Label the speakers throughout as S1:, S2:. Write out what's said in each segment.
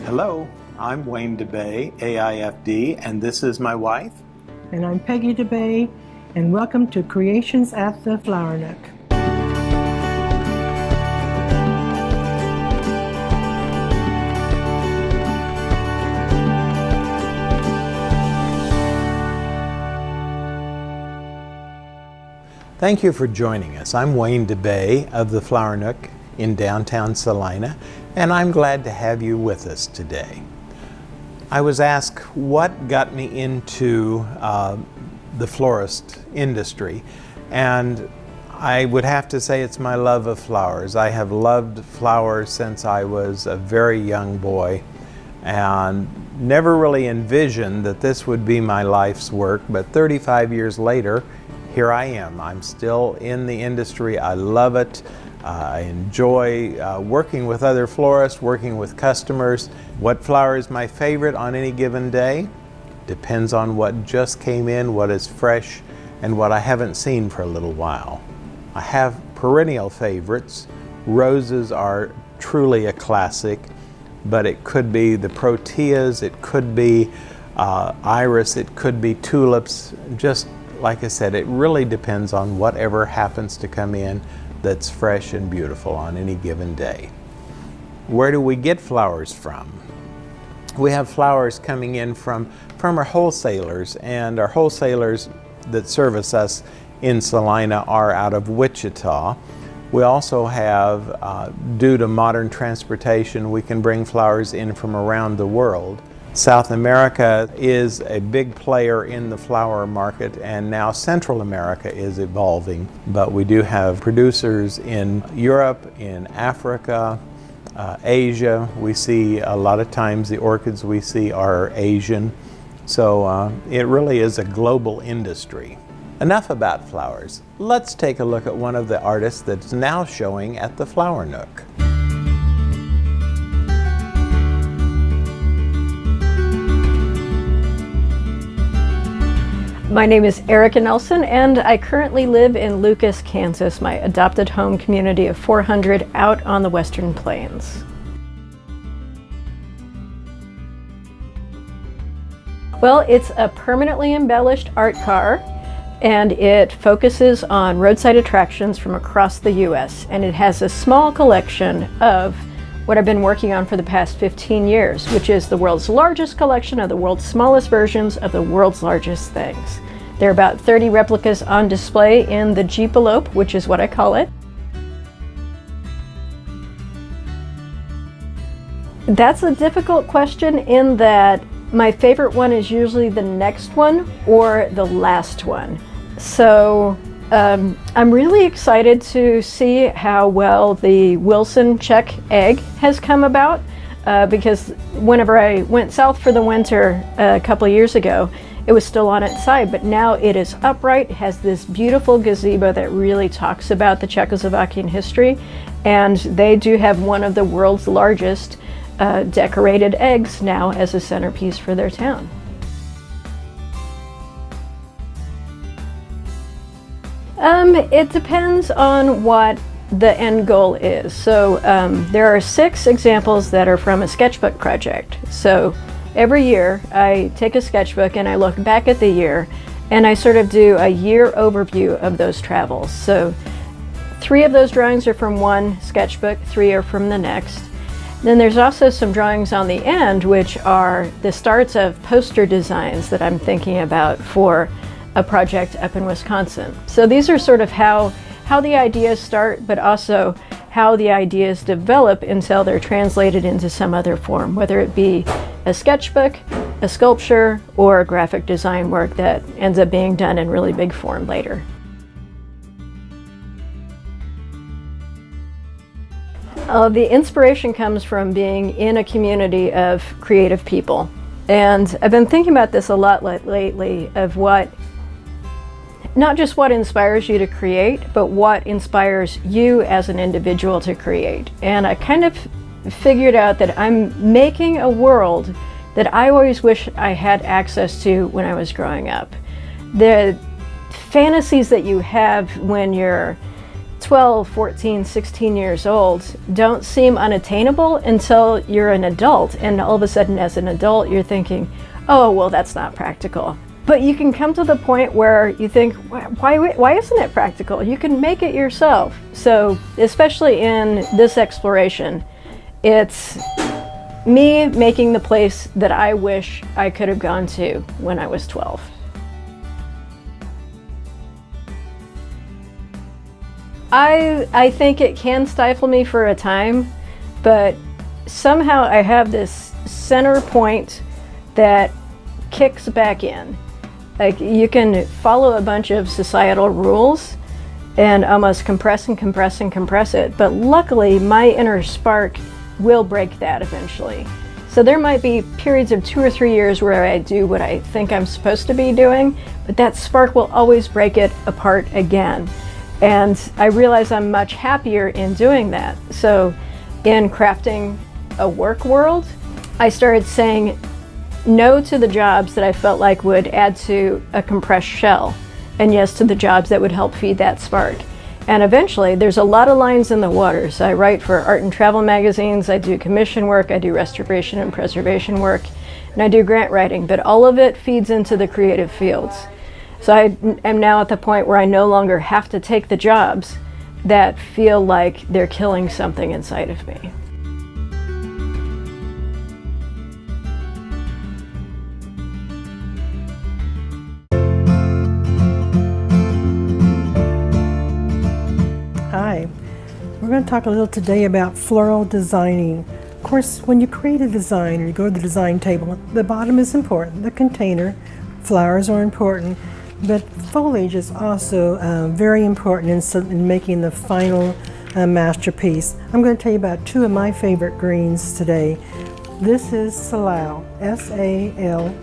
S1: Hello, I'm Wayne DeBey, AIFD, and this is my wife.
S2: And I'm Peggy DeBey, and welcome to Creations at the Flower Nook.
S1: Thank you for joining us. I'm Wayne DeBey of the Flower Nook in downtown Salina, and I'm glad to have you with us today. I was asked what got me into the florist industry, and I would have to say it's my love of flowers. I have loved flowers since I was a very young boy and never really envisioned that this would be my life's work, but 35 years later, here I am. I'm still in the industry. I love it. I enjoy working with other florists, working with customers. What flower is my favorite on any given day? Depends on what just came in, what is fresh, and what I haven't seen for a little while. I have perennial favorites. Roses are truly a classic, but it could be the proteas, it could be iris, it could be tulips. Just like I said, it really depends on whatever happens to come in that's fresh and beautiful on any given day. Where do we get flowers from? We have flowers coming in from our wholesalers, and our wholesalers that service us in Salina are out of Wichita. We also have, due to modern transportation, we can bring flowers in from around the world. South America is a big player in the flower market, and now Central America is evolving. But we do have producers in Europe, in Africa, Asia. We see a lot of times the orchids we see are Asian. So it really is a global industry. Enough about flowers. Let's take a look at one of the artists that's now showing at the Flower Nook.
S3: My name is Erika Nelson, and I currently live in Lucas, Kansas, my adopted home community of 400 out on the Western Plains. Well, it's a permanently embellished art car, and it focuses on roadside attractions from across the U.S., and it has a small collection of what I've been working on for the past 15 years, which is the world's largest collection of the world's smallest versions of the world's largest things. There are about 30 replicas on display in the Jeepelope, which is what I call it. That's a difficult question in that my favorite one is usually the next one or the last one. So I'm really excited to see how well the Wilson check egg has come about because whenever I went south for the winter a couple of years ago, it was still on its side, but now it is upright, has this beautiful gazebo that really talks about the Czechoslovakian history, and they do have one of the world's largest decorated eggs now as a centerpiece for their town. It depends on what the end goal is. So there are 6 examples that are from a sketchbook project. So every year I take a sketchbook and I look back at the year and I sort of do a year overview of those travels. So 3 of those drawings are from one sketchbook, 3 are from the next. Then there's also some drawings on the end which are the starts of poster designs that I'm thinking about for a project up in Wisconsin. So these are sort of how the ideas start, but also how the ideas develop until they're translated into some other form, whether it be a sketchbook, a sculpture, or a graphic design work that ends up being done in really big form later. The inspiration comes from being in a community of creative people. And I've been thinking about this a lot lately of not just what inspires you to create, but what inspires you as an individual to create. And I kind of figured out that I'm making a world that I always wish I had access to when I was growing up. The fantasies that you have when you're 12, 14, 16 years old don't seem unattainable until you're an adult. And all of a sudden, as an adult, you're thinking, oh, well, that's not practical. But you can come to the point where you think, why isn't it practical? You can make it yourself. So, especially in this exploration, it's me making the place that I wish I could have gone to when I was 12. I think it can stifle me for a time, but somehow I have this center point that kicks back in. Like, you can follow a bunch of societal rules and almost compress and compress and compress it, but luckily my inner spark will break that eventually. So there might be periods of 2 or 3 years where I do what I think I'm supposed to be doing, but that spark will always break it apart again. And I realize I'm much happier in doing that. So in crafting a work world, I started saying no to the jobs that I felt like would add to a compressed shell, and yes to the jobs that would help feed that spark. And eventually, there's a lot of lines in the water. So I write for art and travel magazines, I do commission work, I do restoration and preservation work, and I do grant writing, but all of it feeds into the creative fields. So I am now at the point where I no longer have to take the jobs that feel like they're killing something inside of me.
S2: Hi, we're going to talk a little today about floral designing. Of course, when you create a design or you go to the design table, the bottom is important, the container, flowers are important, but foliage is also very important in making the final masterpiece. I'm going to tell you about 2 of my favorite greens today. This is Salal, S-A-L-A-L,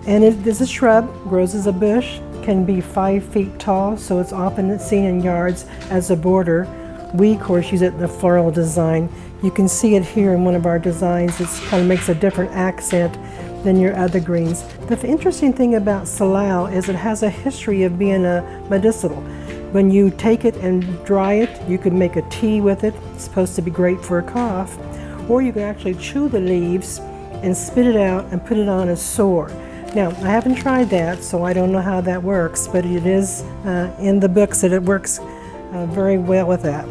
S2: and it is a shrub, grows as a bush, can be 5 feet tall, so it's often seen in yards as a border. We, of course, use it in the floral design. You can see it here in one of our designs. It kind of makes a different accent than your other greens. The interesting thing about Salal is it has a history of being medicinal. When you take it and dry it, you can make a tea with it. It's supposed to be great for a cough. Or you can actually chew the leaves and spit it out and put it on a sore. Now, I haven't tried that, so I don't know how that works, but it is in the books that it works very well with that.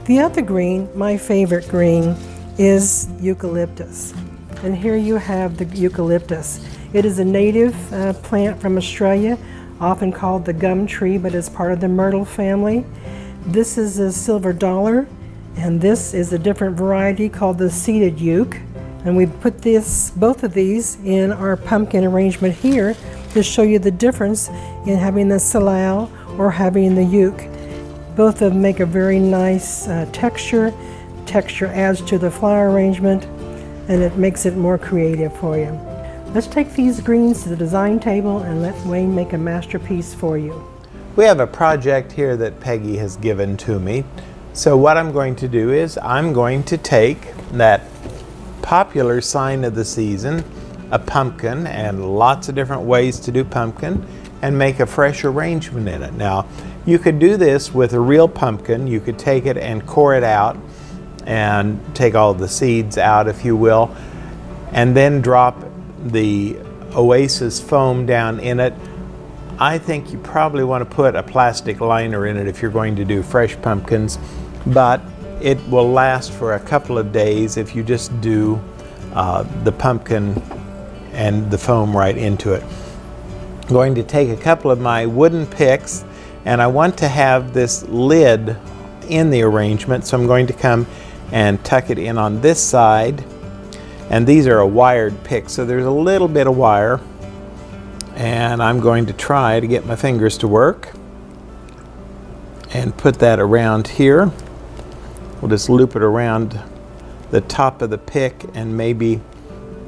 S2: The other green, my favorite green, is eucalyptus. And here you have the eucalyptus. It is a native plant from Australia, often called the gum tree, but it's part of the myrtle family. This is a silver dollar, and this is a different variety called the seeded euc. And we put both of these in our pumpkin arrangement here to show you the difference in having the salal or having the euc. Both of them make a very nice texture. Texture adds to the flower arrangement, and it makes it more creative for you. Let's take these greens to the design table and let Wayne make a masterpiece for you.
S1: We have a project here that Peggy has given to me. So what I'm going to do is I'm going to take that popular sign of the season, a pumpkin, and lots of different ways to do pumpkin, and make a fresh arrangement in it. Now, you could do this with a real pumpkin. You could take it and core it out and take all the seeds out, if you will, and then drop the Oasis foam down in it. I think you probably want to put a plastic liner in it if you're going to do fresh pumpkins, but it will last for a couple of days if you just do the pumpkin and the foam right into it. I'm going to take a couple of my wooden picks, and I want to have this lid in the arrangement, so I'm going to come and tuck it in on this side. And these are a wired pick, so there's a little bit of wire, and I'm going to try to get my fingers to work and put that around here. We'll just loop it around the top of the pick and maybe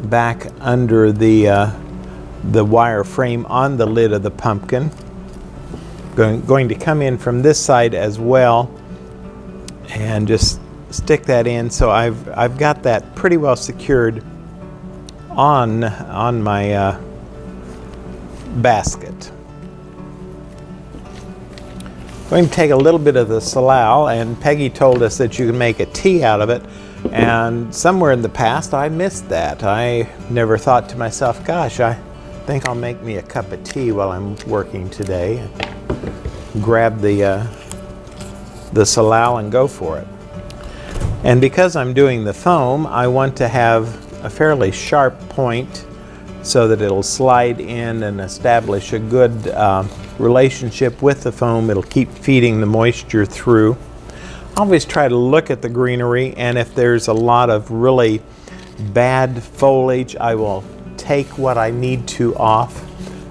S1: back under the wire frame on the lid of the pumpkin. Going to come in from this side as well and just stick that in, so I've got that pretty well secured on my basket. going to take a little bit of the salal, and Peggy told us that you can make a tea out of it, and somewhere in the past I missed that. I never thought to myself, gosh, I think I'll make me a cup of tea while I'm working today. Grab the salal and go for it. And because I'm doing the foam, I want to have a fairly sharp point so that it'll slide in and establish a good relationship with the foam. It'll keep feeding the moisture through. I always try to look at the greenery, and if there's a lot of really bad foliage, I will take what I need to off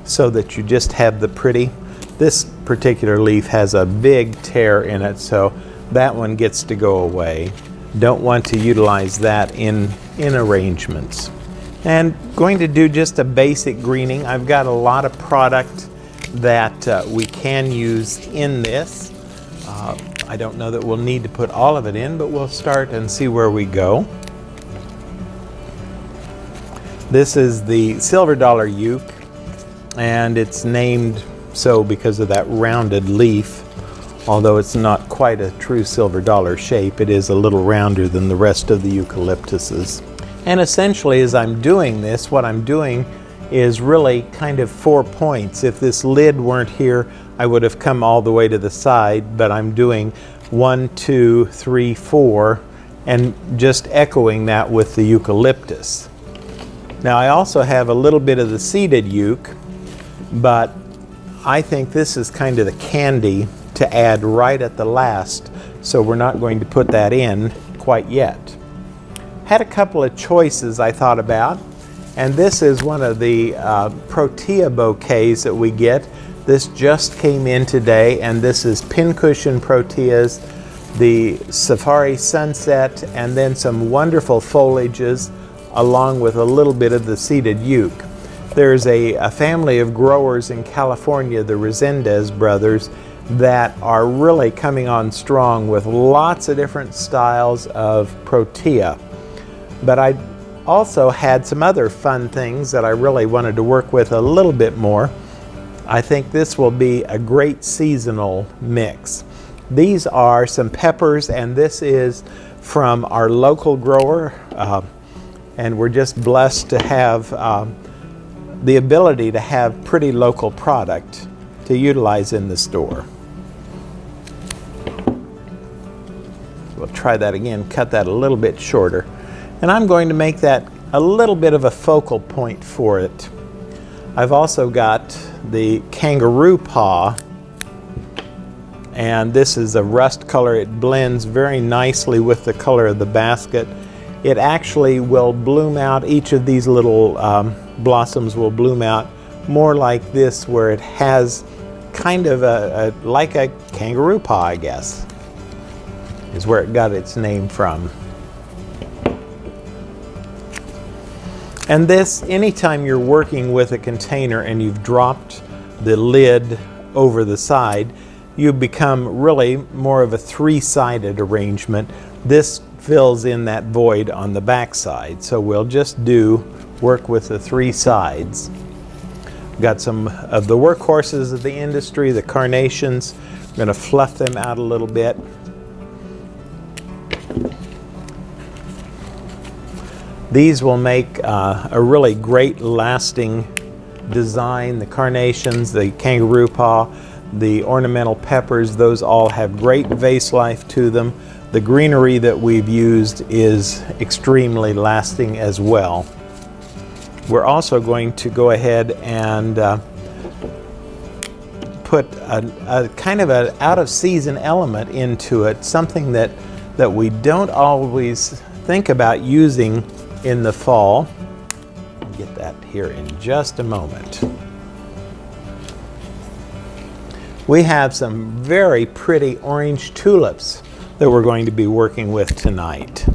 S1: so that you just have the pretty. This particular leaf has a big tear in it, so that one gets to go away. Don't want to utilize that in arrangements. And going to do just a basic greening. I've got a lot of product that we can use in this. I don't know that we'll need to put all of it in, but we'll start and see where we go. This is the silver dollar uke, and it's named so because of that rounded leaf. Although it's not quite a true silver dollar shape, it is a little rounder than the rest of the eucalyptuses. And essentially, as I'm doing this, what I'm doing is really kind of 4 points. If this lid weren't here, I would have come all the way to the side, but I'm doing 1, 2, 3, 4, and just echoing that with the eucalyptus. Now I also have a little bit of the seeded uke, but I think this is kind of the candy to add right at the last, so we're not going to put that in quite yet. Had a couple of choices I thought about, and this is one of the protea bouquets that we get. This just came in today, and this is pincushion proteas, the safari sunset, and then some wonderful foliages along with a little bit of the seeded uke. There's a family of growers in California, the Resendez brothers, that are really coming on strong with lots of different styles of protea. But I also had some other fun things that I really wanted to work with a little bit more. I think this will be a great seasonal mix. These are some peppers, and this is from our local grower, and we're just blessed to have the ability to have pretty local product to utilize in the store. We'll try that again, cut that a little bit shorter. And I'm going to make that a little bit of a focal point for it. I've also got the kangaroo paw, and this is a rust color. It blends very nicely with the color of the basket. It actually will bloom out, each of these little blossoms will bloom out more like this, where it has kind of like a kangaroo paw, I guess, is where it got its name from. And this, anytime you're working with a container and you've dropped the lid over the side, you become really more of a three-sided arrangement. This fills in that void on the back side. So we'll just work with the three sides. Got some of the workhorses of the industry, the carnations. I'm going to fluff them out a little bit. These will make a really great lasting design. The carnations, the kangaroo paw, the ornamental peppers, those all have great vase life to them. The greenery that we've used is extremely lasting as well. We're also going to go ahead and put a kind of an out-of-season element into it, something that we don't always think about using in the fall. I'll get that here in just a moment. We have some very pretty orange tulips that we're going to be working with tonight.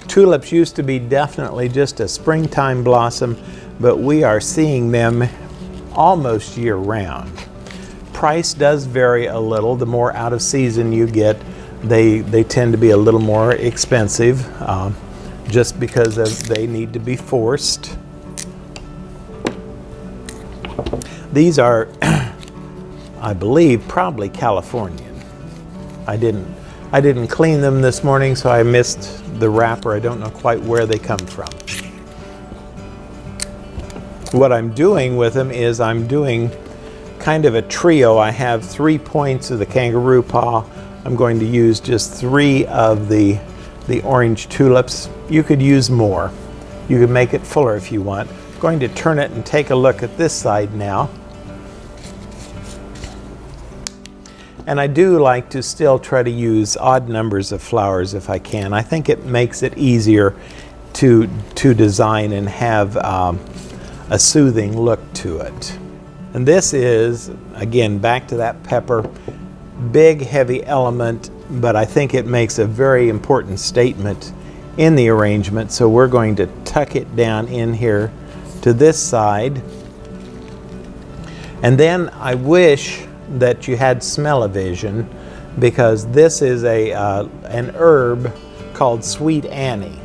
S1: Tulips used to be definitely just a springtime blossom, but we are seeing them almost year-round. Price does vary a little. The more out of season you get, they tend to be a little more expensive, just because they need to be forced. These are I believe probably Californian. I didn't clean them this morning, so I missed the wrapper. I don't know quite where they come from. What I'm doing with them is I'm doing kind of a trio. I have 3 points of the kangaroo paw. I'm going to use just 3 of the orange tulips. You could use more. You could make it fuller if you want. I'm going to turn it and take a look at this side now. And I do like to still try to use odd numbers of flowers if I can. I think it makes it easier to design and have a soothing look to it. And this is, again, back to that pepper, big heavy element, but I think it makes a very important statement in the arrangement. So we're going to tuck it down in here to this side. And then I wish that you had smell-o-vision, because this is an herb called Sweet Annie.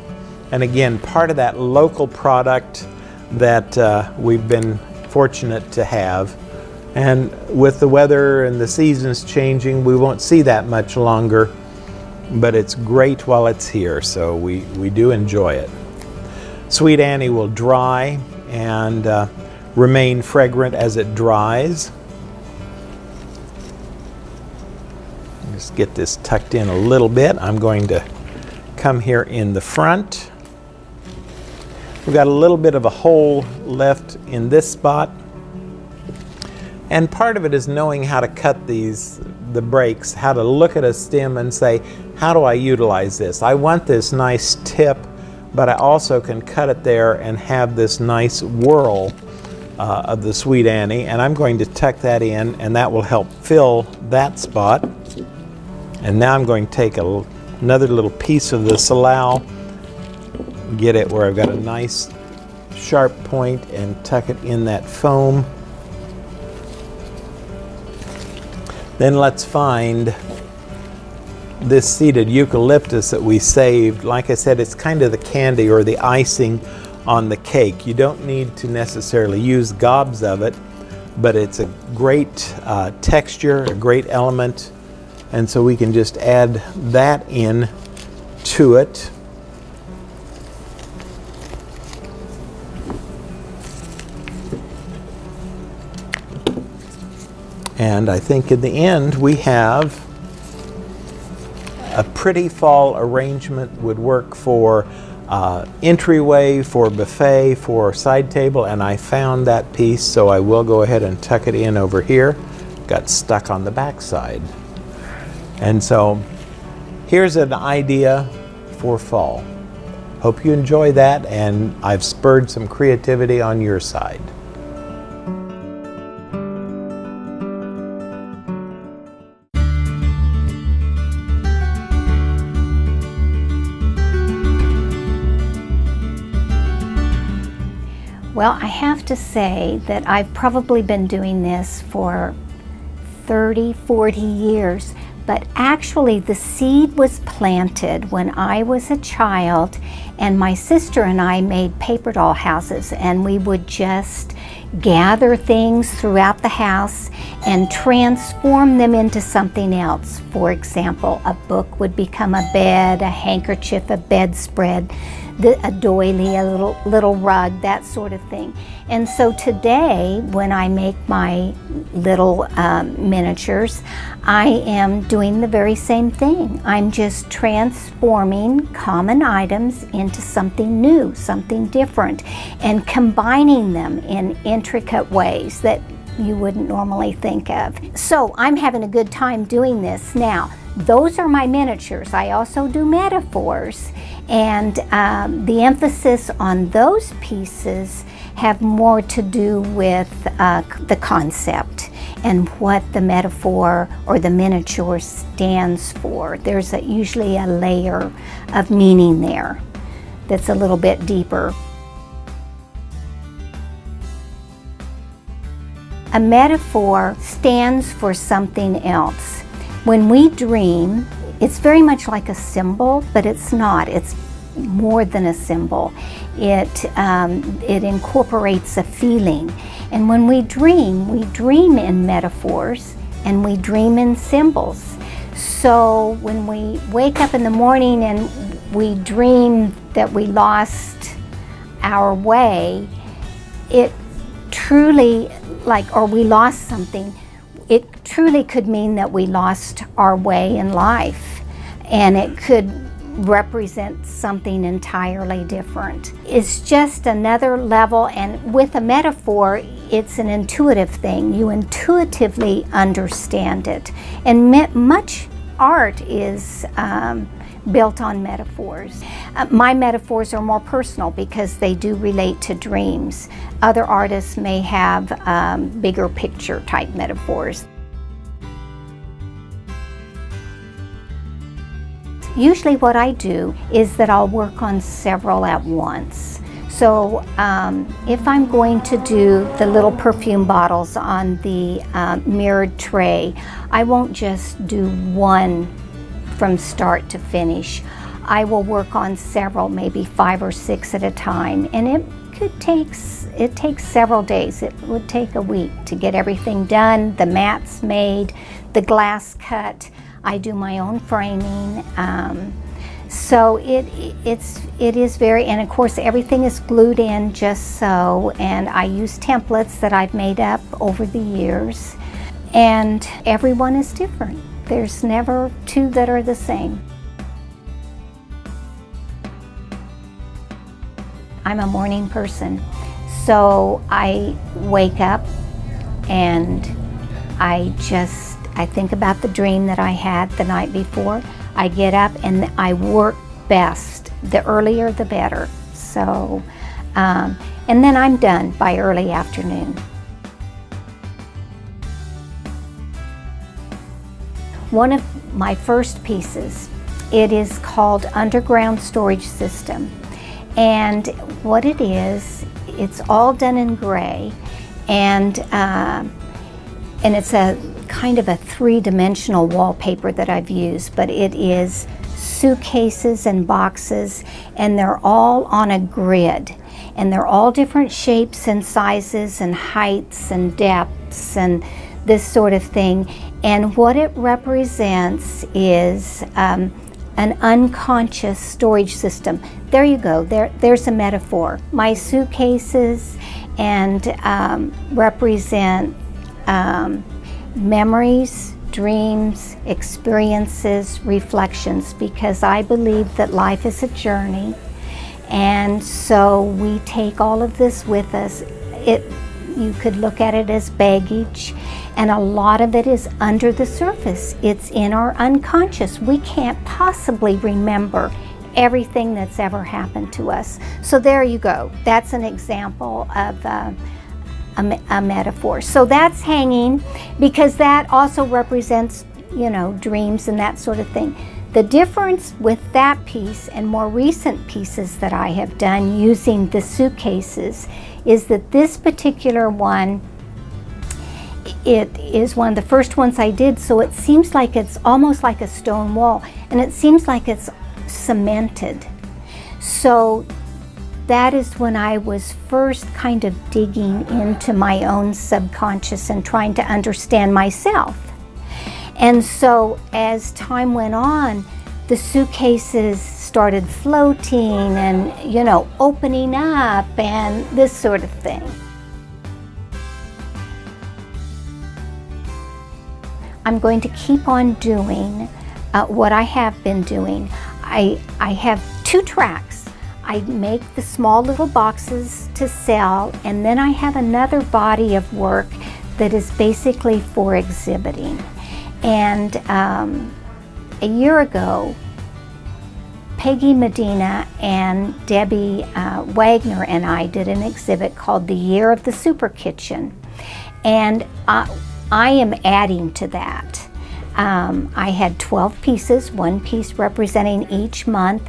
S1: And again, part of that local product that we've been fortunate to have. And with the weather and the seasons changing, we won't see that much longer, but it's great while it's here, so we do enjoy it. Sweet Annie will dry and remain fragrant as it dries. Just get this tucked in a little bit. I'm going to come here in the front. We've got a little bit of a hole left in this spot. And part of it is knowing how to cut the breaks, how to look at a stem and say, how do I utilize this? I want this nice tip, but I also can cut it there and have this nice whirl of the Sweet Annie. And I'm going to tuck that in, and that will help fill that spot. And now I'm going to take another little piece of the salal, get it where I've got a nice sharp point, and tuck it in that foam. Then let's find this seeded eucalyptus that we saved. Like I said, it's kind of the candy or the icing on the cake. You don't need to necessarily use gobs of it, but it's a great texture, a great element. And so we can just add that in to it. And I think in the end we have a pretty fall arrangement. Would work for entryway, for buffet, for side table, and I found that piece, so I will go ahead and tuck it in over here. Got stuck on the back side. And so here's an idea for fall. Hope you enjoy that, and I've spurred some creativity on your side.
S4: Well, I have to say that I've probably been doing this for 30, 40 years, but actually the seed was planted when I was a child, and my sister and I made paper doll houses, and we would just gather things throughout the house and transform them into something else. For example, a book would become a bed, a handkerchief, a bedspread, a doily, a little rug, that sort of thing. And so today, when I make my little miniatures, I am doing the very same thing. I'm just transforming common items into something new, something different, and combining them in intricate ways that you wouldn't normally think of. So I'm having a good time doing this. Now, those are my miniatures. I also do metaphors, and the emphasis on those pieces have more to do with the concept and what the metaphor or the miniature stands for. There's usually a layer of meaning there that's a little bit deeper. A metaphor stands for something else. When we dream, it's very much like a symbol, but it's not. It's more than a symbol. It incorporates a feeling. And when we dream in metaphors, and we dream in symbols. So when we wake up in the morning and we dream that we lost our way, it truly, or we lost something, it truly could mean that we lost our way in life, and it could represent something entirely different. It's just another level, and with a metaphor, it's an intuitive thing. You intuitively understand it, and much art is built on metaphors. My metaphors are more personal because they do relate to dreams. Other artists may have bigger picture type metaphors. Usually what I do is that I'll work on several at once. So if I'm going to do the little perfume bottles on the mirrored tray, I won't just do one from start to finish. I will work on several, maybe 5 or 6 at a time, and it takes several days. It would take a week to get everything done, the mats made, the glass cut. I do my own framing. So it is very, and of course everything is glued in just so, and I use templates that I've made up over the years, and everyone is different. There's never 2 that are the same. I'm a morning person, so I wake up and I think about the dream that I had the night before. I get up and I work best. The earlier the better. So, and then I'm done by early afternoon. One of my first pieces, it is called Underground Storage System. And what it is, it's all done in gray, and it's a kind of a 3-dimensional wallpaper that I've used, but it is suitcases and boxes, and they're all on a grid, and they're all different shapes and sizes and heights and depths and this sort of thing. And what it represents is an unconscious storage system. There you go, there's a metaphor. My suitcases and represent memories, dreams, experiences, reflections, because I believe that life is a journey, and so we take all of this with us. You could look at it as baggage, and a lot of it is under the surface. It's in our unconscious. We can't possibly remember everything that's ever happened to us. So there you go. That's an example of a metaphor. So that's hanging because that also represents, dreams and that sort of thing. The difference with that piece and more recent pieces that I have done using the suitcases is that this particular one, it is one of the first ones I did, so it seems like it's almost like a stone wall, and it seems like it's cemented. So that is when I was first kind of digging into my own subconscious and trying to understand myself. And so as time went on, the suitcases started floating and, opening up and this sort of thing. I'm going to keep on doing what I have been doing. I have 2 tracks. I make the small little boxes to sell, and then I have another body of work that is basically for exhibiting. And a year ago, Peggy Medina and DeBey Wagner and I did an exhibit called The Year of the Super Kitchen. And I am adding to that. I had 12 pieces, 1 piece representing each month,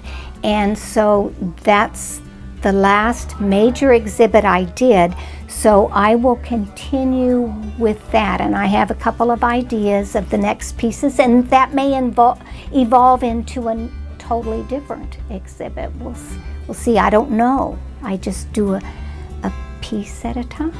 S4: and so that's the last major exhibit I did. So I will continue with that, and I have a couple of ideas of the next pieces, and that may evolve into a totally different exhibit. We'll see. I don't know. I just do a piece at a time.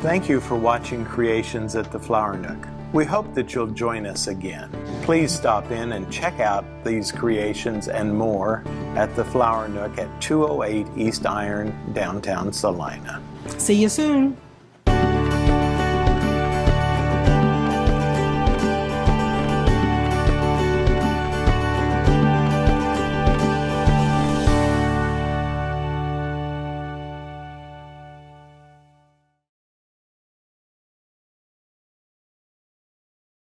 S1: Thank you for watching Creations at the Flower Nook. We hope that you'll join us again. Please stop in and check out these creations and more at the Flower Nook at 208 East Iron, downtown Salina.
S2: See you soon.